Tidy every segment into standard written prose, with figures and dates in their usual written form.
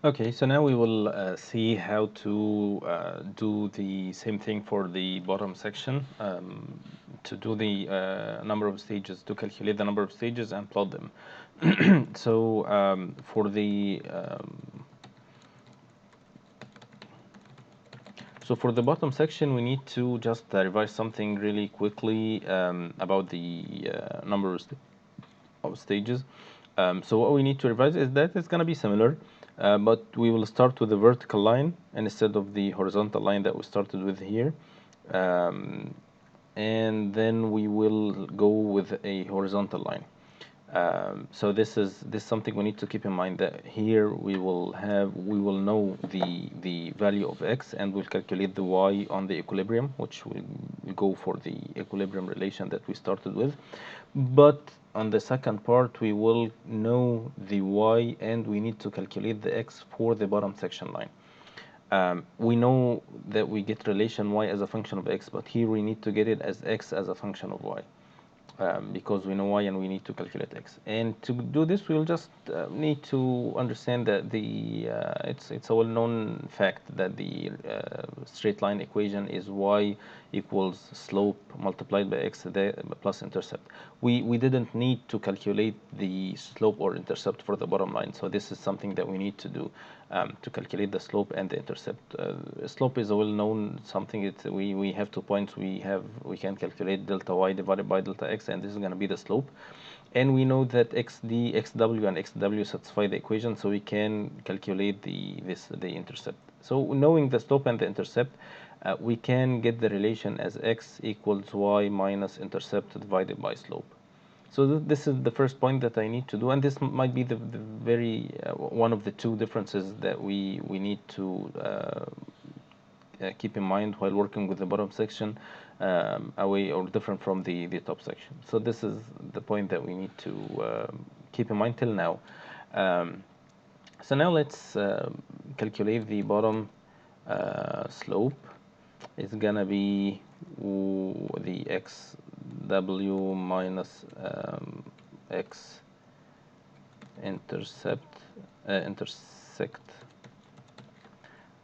Okay, so now we will see how to do the same thing for the bottom section, to do the number of stages, to calculate the number of stages and plot them. So for the bottom section, we need to just revise something really quickly about the number of stages. So what we need to revise is that it's going to be similar, but we will start with the vertical line instead of the horizontal line that we started with here. Um, and then we will go with a horizontal line. So this is something we need to keep in mind, that here we will know the value of x, and we'll calculate the y on the equilibrium, which will go for the equilibrium relation that we started with. But on the second part, we will know the y, and we need to calculate the x for the bottom section line. We know that we get relation y as a function of x, but here we need to get it as x as a function of y. Because we know y and we need to calculate x. And to do this, we'll just need to understand that it's a well-known fact that the straight line equation is y equals slope multiplied by x plus intercept. We didn't need to calculate the slope or intercept for the bottom line, so this is something that we need to do, to calculate the slope and the intercept. Slope is a well-known something. We have 2 points. We can calculate delta y divided by delta x, and this is going to be the slope. And we know that xd, xw, and xw satisfy the equation, so we can calculate the intercept. So knowing the slope and the intercept, we can get the relation as x equals y minus intercept divided by slope. So this is the first point that I need to do, and this might be the very one of the two differences that we need to keep in mind while working with the bottom section, away or different from the top section. So this is the point that we need to keep in mind till now. So now let's calculate the bottom slope. It's gonna be the xw minus x intersect.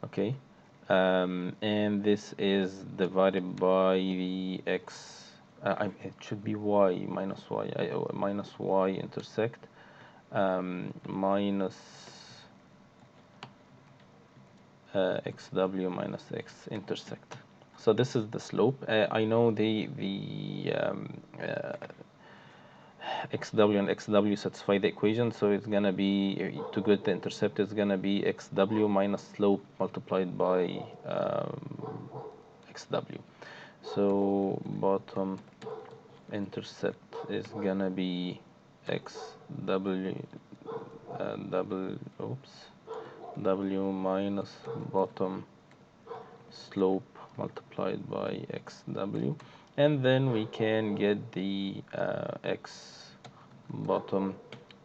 Okay, and this is divided by the x. It should be y minus y. Minus y intersect minus xw minus x intersect. So this is the slope. I know the xw and xw satisfy the equation, so it's gonna be, to get the intercept, it's gonna be xw minus slope multiplied by xw. So bottom intercept is gonna be xw w minus bottom slope multiplied by xw, and then we can get the x bottom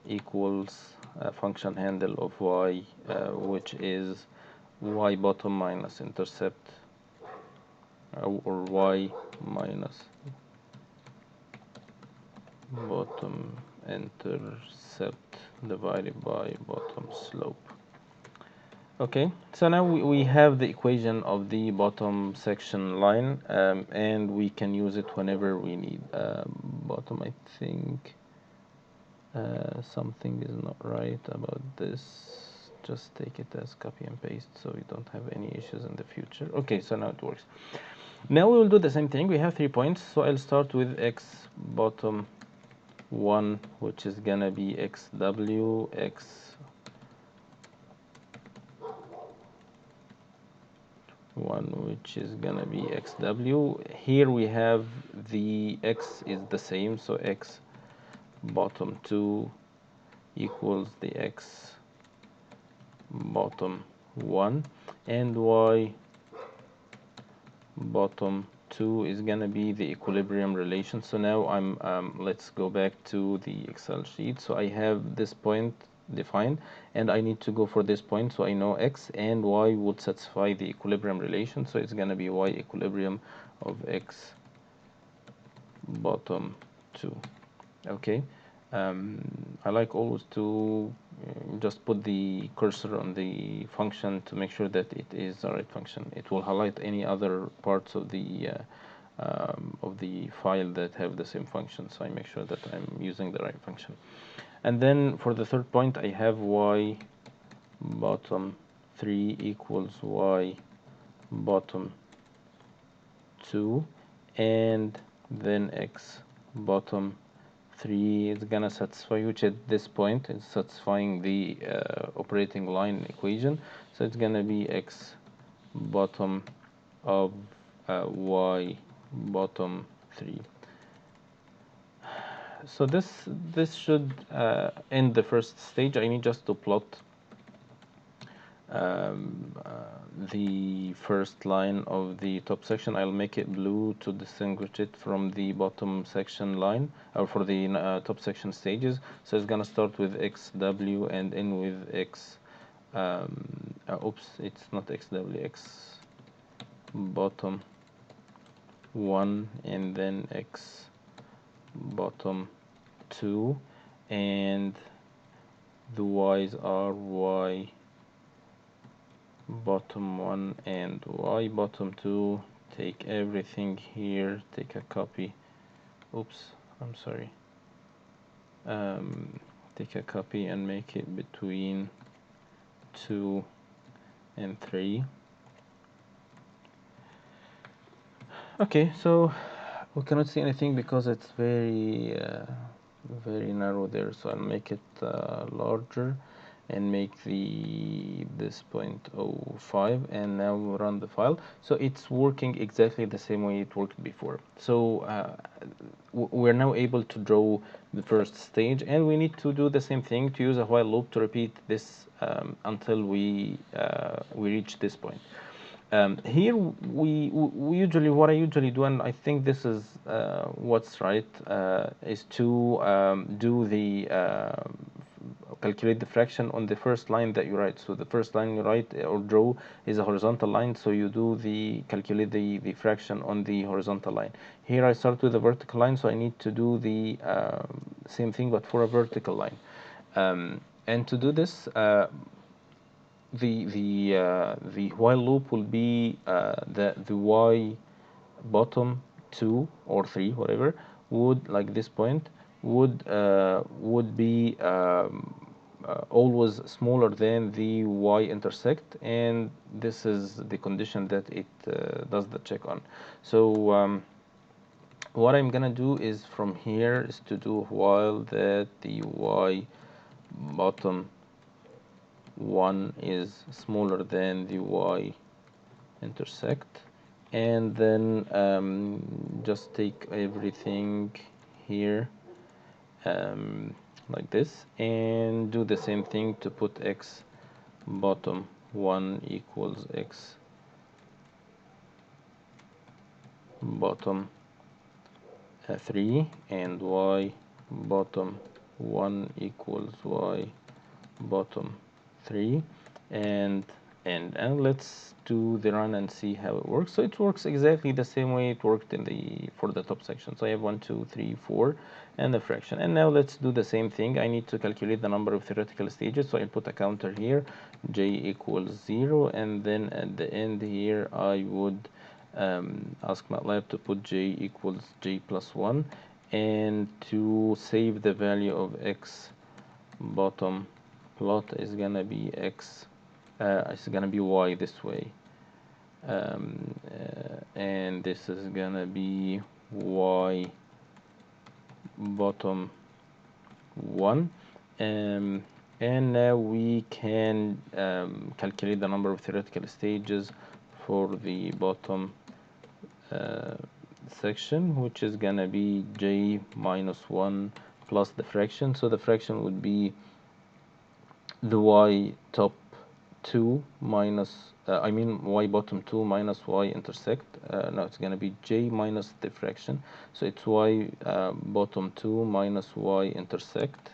equals function handle of y, which is y bottom minus intercept, or y minus bottom intercept divided by bottom slope. Okay, so now we have the equation of the bottom section line, and we can use it whenever we need. Bottom, I think something is not right about this. Just take it as copy and paste so we don't have any issues in the future. Okay, so now it works. Now we will do the same thing. We have 3 points, so I'll start with x bottom 1, which is gonna be xw, x one, which is gonna be xw. Here we have the x is the same, so x bottom 2 equals the x bottom 1, and y bottom 2 is gonna be the equilibrium relation. So now let's go back to the Excel sheet. So I have this point defined, and I need to go for this point, so I know x and y would satisfy the equilibrium relation, so it's gonna be y equilibrium of x bottom 2. Okay, I like always to just put the cursor on the function to make sure that it is the right function. It will highlight any other parts of the file that have the same function, so I make sure that I'm using the right function. And then for the third point, I have y bottom 3 equals y bottom 2, and then x bottom 3 is gonna satisfy, which at this point is satisfying the operating line equation. So it's gonna be x bottom of y bottom 3. So this should end the first stage. I need just to plot the first line of the top section. I'll make it blue to distinguish it from the bottom section line, or for the top section stages. So it's gonna start with xw and end with x. Oops, it's not xw, x bottom 1, and then x bottom 2, and the y's are y bottom 1 and y bottom 2. Take everything here, take a copy. Oops, I'm sorry. Take a copy and make it between 2 and 3. Okay, so we cannot see anything because it's very narrow there, so I'll make it larger and make this 0.05, and now run the file. So it's working exactly the same way it worked before. So we're now able to draw the first stage, and we need to do the same thing to use a while loop to repeat this until we reach this point. Here we usually, what I usually do, and I think this is what's right, is to do the calculate the fraction on the first line that you write. So the first line you write or draw is a horizontal line, so you do the calculate the fraction on the horizontal line. Here I start with a vertical line, so I need to do the same thing but for a vertical line. And to do this, the while loop will be the y bottom 2 or 3, whatever, would, like this point, would be always smaller than the y intersect, and this is the condition that it does the check on. So what I'm gonna do is from here is to do while that the y bottom 1 is smaller than the y intersect, and then just take everything here like this, and do the same thing to put x bottom 1 equals x bottom 3, and y bottom 1 equals y bottom 3, and let's do the run and see how it works. So it works exactly the same way it worked for the top section. So I have 1 2 3 4 and the fraction, and now let's do the same thing. I need to calculate the number of theoretical stages, so I put a counter here, j equals 0, and then at the end here I would ask Matlab to put j equals j plus 1, and to save the value of x bottom plot is gonna be x, it's gonna be y this way, and this is gonna be y bottom 1, and now we can calculate the number of theoretical stages for the bottom section, which is gonna be j minus 1 plus the fraction. So the fraction would be the y top 2 minus y bottom 2 minus y intersect. No, it's gonna be j minus the fraction, so it's y bottom 2 minus y intersect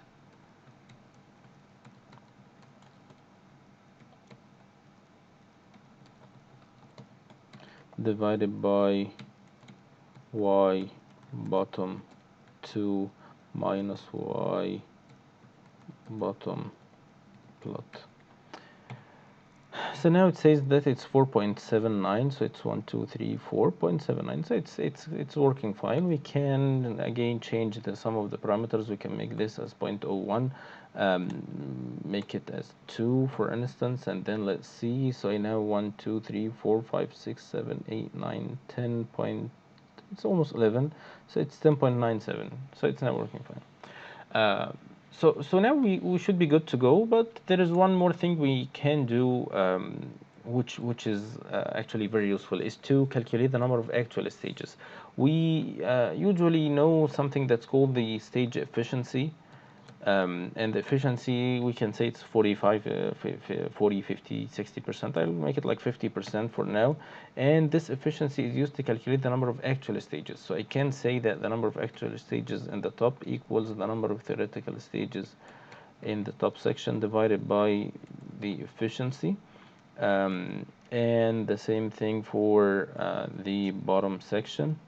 divided by y bottom 2 minus y bottom plot. So now it says that it's 4.79, so it's 1, 2, 3, 4.79. So it's working fine. We can again change the sum of the parameters. We can make this as 0.01, make it as 2 for instance, and then let's see. So I now 1, 2, 3, 4, 5, 6, 7, 8, 9, 10 point. It's almost 11, so it's 10.97. So it's now working fine. So now we should be good to go, but there is one more thing we can do, which is actually very useful, is to calculate the number of actual stages. We usually know something that's called the stage efficiency. And the efficiency, we can say it's 45, 40, 50, 60%. I'll make it like 50% for now. And this efficiency is used to calculate the number of actual stages. So I can say that the number of actual stages in the top equals the number of theoretical stages in the top section divided by the efficiency. And the same thing for the bottom section.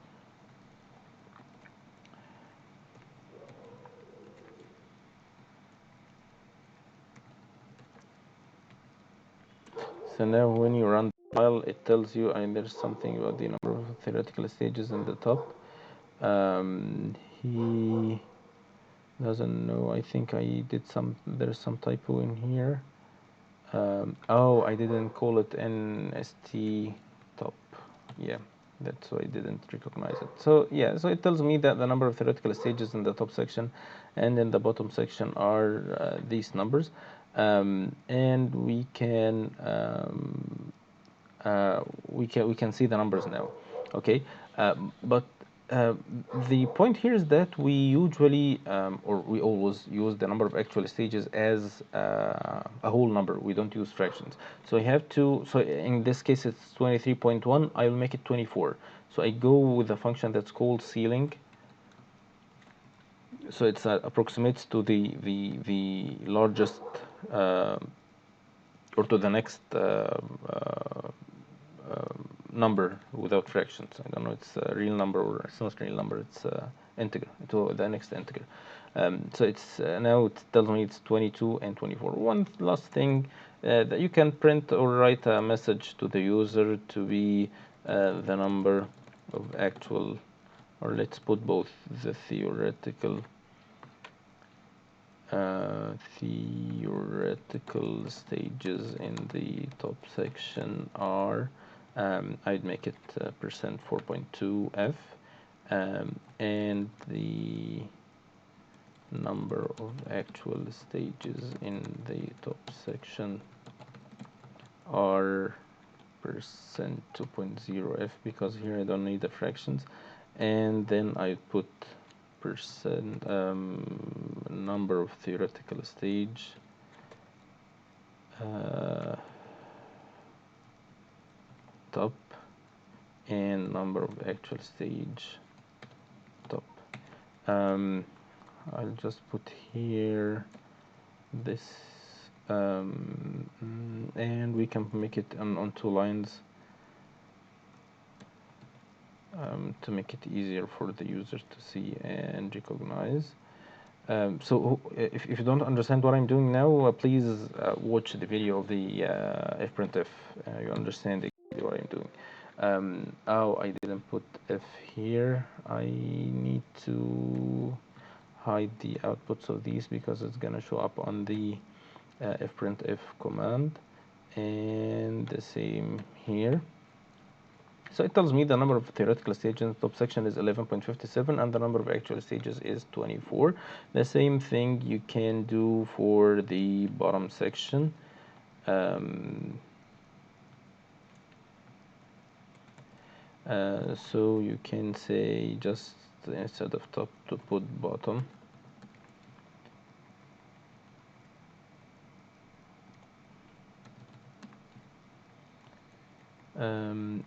So now when you run the file, it tells you there's something about the number of theoretical stages in the top. He doesn't know. I think I did there's some typo in here. Oh, I didn't call it NST top. Yeah, that's why I didn't recognize it. So yeah, so it tells me that the number of theoretical stages in the top section and in the bottom section are these numbers. And we can we can see the numbers now. Okay, but uh, the point here is that we usually or we always use the number of actual stages as a whole number. We don't use fractions. So I have to. So in this case, it's 23.1. I will make it 24. So I go with a function that's called ceiling. So it approximates to the largest or to the next number without fractions. I don't know, it's a real number or it's not a real number, it's integer, to the next integer. So it's now it tells me it's 22 and 24. One last thing, that you can print or write a message to the user to be the number of actual, or let's put both, the theoretical stages in the top section are, I'd make it percent 4.2f, and the number of actual stages in the top section are percent 2.0f, because here I don't need the fractions, and then I put percent number of theoretical stage top and number of actual stage top. I'll just put here this and we can make it on 2 lines to make it easier for the user to see and recognize. So if you don't understand what I'm doing now, please watch the video of the fprintf. You understand exactly what I'm doing. Oh, I didn't put f here. I need to hide the outputs of these because it's gonna show up on the fprintf command, and the same here. So it tells me the number of theoretical stages in the top section is 11.57 and the number of actual stages is 24. The same thing you can do for the bottom section. So you can say, just instead of top to put bottom.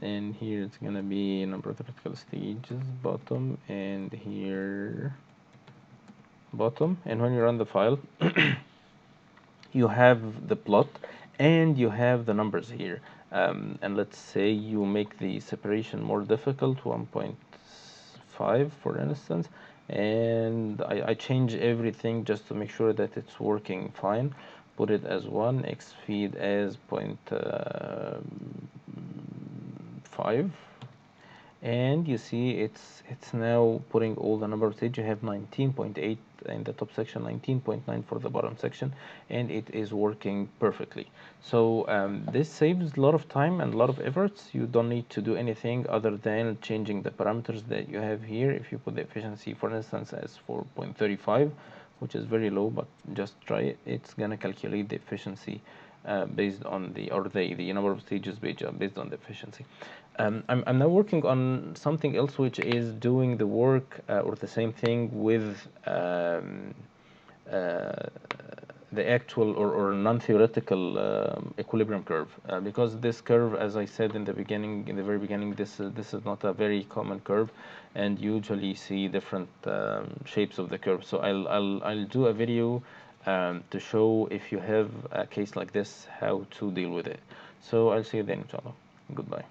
And here it's gonna be number of theoretical stages bottom, and here bottom. And when you run the file, you have the plot and you have the numbers here. And let's say you make the separation more difficult, 1.5 for instance, and I change everything just to make sure that it's working fine. Put it as 1, X feed as 0.5, and you see it's now putting all the number of stages. You have 19.8 in the top section, 19.9 for the bottom section, and it is working perfectly. So this saves a lot of time and a lot of efforts. You don't need to do anything other than changing the parameters that you have here. If you put the efficiency, for instance, as 4.35, which is very low, but just try it, it's gonna calculate the efficiency based on the number of stages based on the efficiency. I'm now working on something else, which is doing the work or the same thing with uh, the actual or non-theoretical equilibrium curve, because this curve, as I said in the beginning, in the very beginning, this is not a very common curve, and you usually see different shapes of the curve. So I'll do a video to show, if you have a case like this, how to deal with it. So I'll see you then, inshallah. Goodbye.